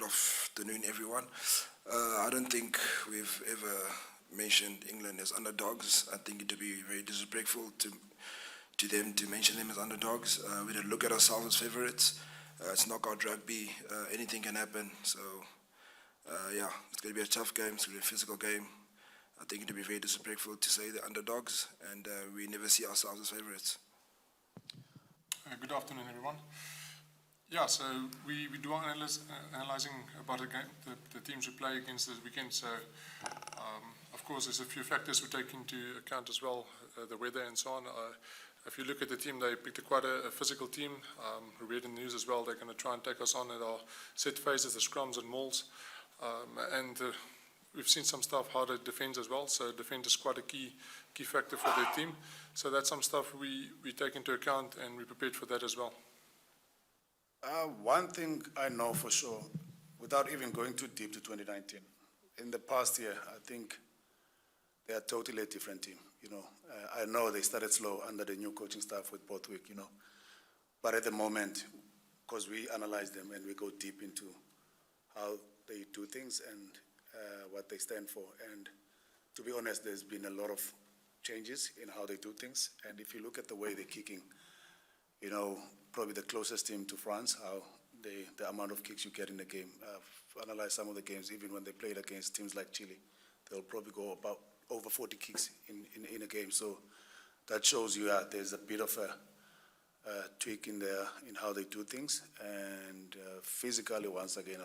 afternoon, everyone. I don't think we've ever mentioned England as underdogs. I think it would be very disrespectful to them to mention them as underdogs. We don't look at ourselves as favourites. It's knockout rugby. Anything can happen. So, yeah, it's going to be a tough game. It's going to be a physical game. I think it would be very disrespectful to say the underdogs, and we never see ourselves as favourites. Good afternoon, everyone. Yeah, so we do our analyzing about the teams we play against this weekend. So, of course, there's a few factors we take into account as well, the weather and so on. If you look at the team, they picked quite a physical team. We read in the news as well, they're going to try and take us on at our set phases, the scrums and mauls. We've seen some stuff how they defend as well. So defend is quite a key factor for their team. So that's some stuff we take into account, and we prepared for that as well. One thing I know for sure, without even going too deep to 2019, in the past year, I think they are totally a different team. I know they started slow under the new coaching staff with Bothwick, but at the moment, because we analyze them and we go deep into how they do things and what they stand for. And to be honest, there's been a lot of changes in how they do things. And if you look at the way they're kicking, probably the closest team to France, how the amount of kicks you get in the game. I've analyzed some of the games, even when they played against teams like Chile, they'll probably go about over 40 kicks in a game. So that shows you there's a bit of a tweak in there in how they do things. And physically, once again,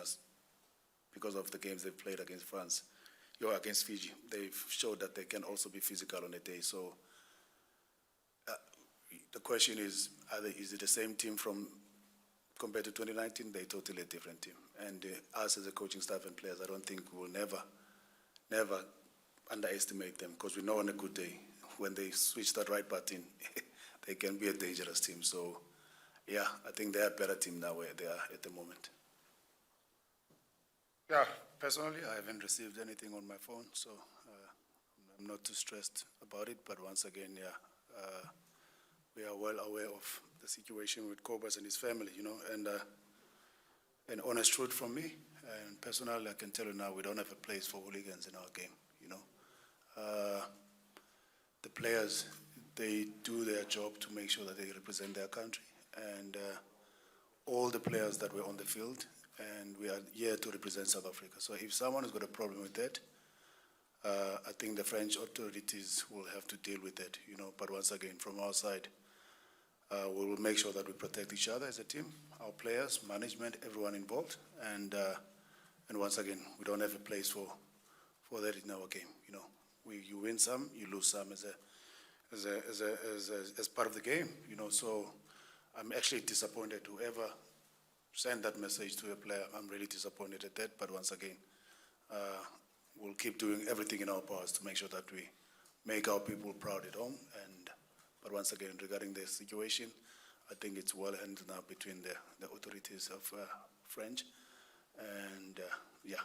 because of the games they've played against France, against Fiji, they've showed that they can also be physical on a day. So the question is it the same team compared to 2019? They're totally a different team. And us as a coaching staff and players, I don't think we will never underestimate them, because we know on a good day, when they switch that right button, they can be a dangerous team. So, yeah, I think they're a better team now where they are at the moment. Yeah, personally, I haven't received anything on my phone, so I'm not too stressed about it. But once again, we are well aware of the situation with Cobus and his family, and an honest truth from me. And personally, I can tell you now, we don't have a place for hooligans in our game, The players, they do their job to make sure that they represent their country. And all the players that were on the field, and we are here to represent South Africa. So if someone has got a problem with that, I think the French authorities will have to deal with that, But once again, from our side, we will make sure that we protect each other as a team, our players, management, everyone involved. And once again, we don't have a place for that in our game, You win some, you lose some as part of the game, So I'm actually disappointed. Whoever send that message to a player, I'm really disappointed at that. But once again, we'll keep doing everything in our powers to make sure that we make our people proud at home. But once again, regarding the situation, I think it's well handled now between the authorities of French. And, yeah.